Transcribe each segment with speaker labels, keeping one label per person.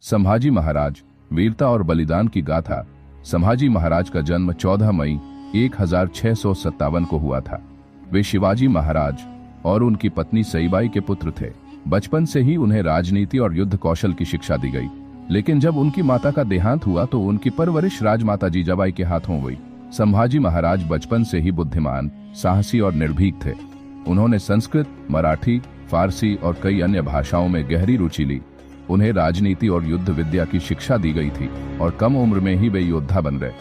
Speaker 1: संभाजी महाराज, वीरता और बलिदान की गाथा। संभाजी महाराज का जन्म 14 मई 1657 को हुआ था। वे शिवाजी महाराज और उनकी पत्नी सईबाई के पुत्र थे। बचपन से ही उन्हें राजनीति और युद्ध कौशल की शिक्षा दी गई, लेकिन जब उनकी माता का देहांत हुआ तो उनकी परवरिश राजमाता जीजाबाई के हाथों हुई। संभाजी महाराज बचपन से ही बुद्धिमान, साहसी और निर्भीक थे। उन्होंने संस्कृत, मराठी, फारसी और कई अन्य भाषाओं में गहरी रुचि ली। उन्हें राजनीति और युद्ध विद्या की शिक्षा दी गई थी और कम उम्र में ही वे योद्धा बन गए।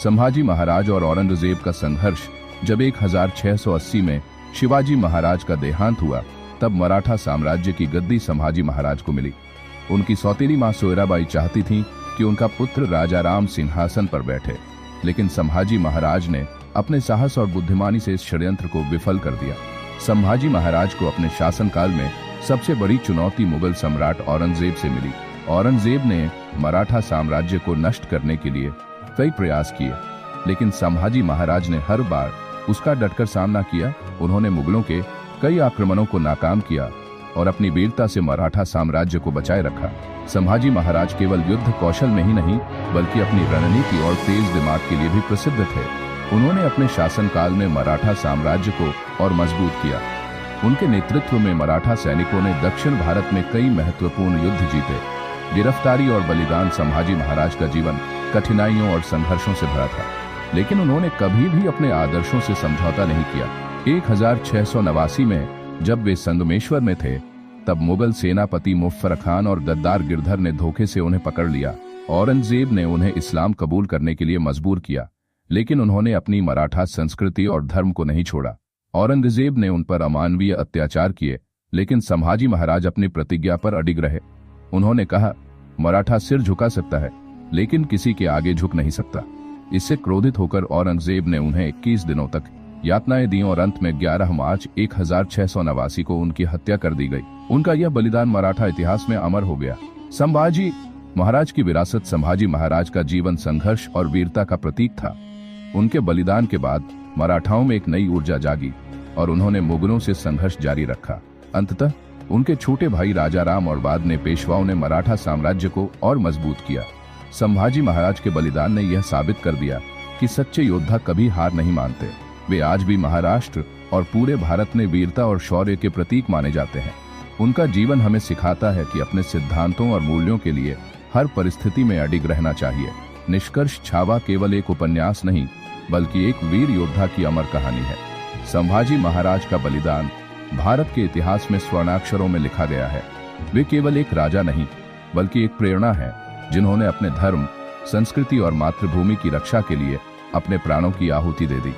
Speaker 1: संभाजी महाराज और औरंगजेब का संघर्ष जब 1680 में शिवाजी महाराज का देहांत हुआ, तब मराठा साम्राज्य की गद्दी संभाजी महाराज को मिली। उनकी सौतेली मां सोयराबाई चाहती थीं कि उनका पुत्र राजा राम सिंहासन पर बैठे, लेकिन संभाजी महाराज ने अपने साहस और बुद्धिमानी से इस षड्यंत्र को विफल कर दिया। संभाजी महाराज को अपने शासनकाल में सबसे बड़ी चुनौती मुगल सम्राट औरंगजेब से मिली। औरंगजेब ने मराठा साम्राज्य को नष्ट करने के लिए कई प्रयास किए, लेकिन संभाजी महाराज ने हर बार उसका डटकर सामना किया। उन्होंने मुगलों के कई आक्रमणों को नाकाम किया और अपनी वीरता से मराठा साम्राज्य को बचाए रखा। संभाजी महाराज केवल युद्ध कौशल में ही नहीं, बल्कि अपनी रणनीति और तेज दिमाग के लिए भी प्रसिद्ध थे। उन्होंने अपने शासनकाल में मराठा साम्राज्य को और मजबूत किया। उनके नेतृत्व में मराठा सैनिकों ने दक्षिण भारत में कई महत्वपूर्ण युद्ध जीते। गिरफ्तारी और बलिदान। संभाजी महाराज का जीवन कठिनाइयों और संघर्षों से भरा था, लेकिन उन्होंने कभी भी अपने आदर्शों से समझौता नहीं किया। 1689 में जब वे संगमेश्वर में थे, तब मुगल सेनापति मुफ्फर खान और गद्दार गिरधर ने धोखे से उन्हें पकड़ लिया। औरंगजेब ने उन्हें इस्लाम कबूल करने के लिए मजबूर किया, लेकिन उन्होंने अपनी मराठा संस्कृति और धर्म को नहीं छोड़ा। औरंगजेब ने उन पर अमानवीय अत्याचार किए, लेकिन संभाजी महाराज अपनी प्रतिज्ञा पर अडिग रहे। उन्होंने कहा, मराठा सिर झुका सकता है, लेकिन किसी के आगे झुक नहीं सकता। इससे क्रोधित होकर औरंगजेब ने उन्हें 21 दिनों तक यातनाएं दी और अंत में 11 मार्च 1689 को उनकी हत्या कर दी गई। उनका यह बलिदान मराठा इतिहास में अमर हो गया। संभाजी महाराज की विरासत। संभाजी महाराज का जीवन संघर्ष और वीरता का प्रतीक था। उनके बलिदान के बाद मराठाओं में एक नई ऊर्जा जागी और उन्होंने मुगलों से संघर्ष जारी रखा। अंततः उनके छोटे भाई राजा राम और बाद में पेशवाओं ने मराठा साम्राज्य को और मजबूत किया। संभाजी महाराज के बलिदान ने यह साबित कर दिया कि सच्चे योद्धा कभी हार नहीं मानते। वे आज भी महाराष्ट्र और पूरे भारत में वीरता और शौर्य के प्रतीक माने जाते हैं। उनका जीवन हमें सिखाता है कि अपने सिद्धांतों और मूल्यों के लिए हर परिस्थिति में अडिग रहना चाहिए। निष्कर्ष, छावा केवल एक उपन्यास नहीं, बल्कि एक वीर योद्धा की अमर कहानी है। संभाजी महाराज का बलिदान भारत के इतिहास में स्वर्णाक्षरों में लिखा गया है। वे केवल एक राजा नहीं, बल्कि एक प्रेरणा है, जिन्होंने अपने धर्म, संस्कृति और मातृभूमि की रक्षा के लिए अपने प्राणों की आहुति दे दी।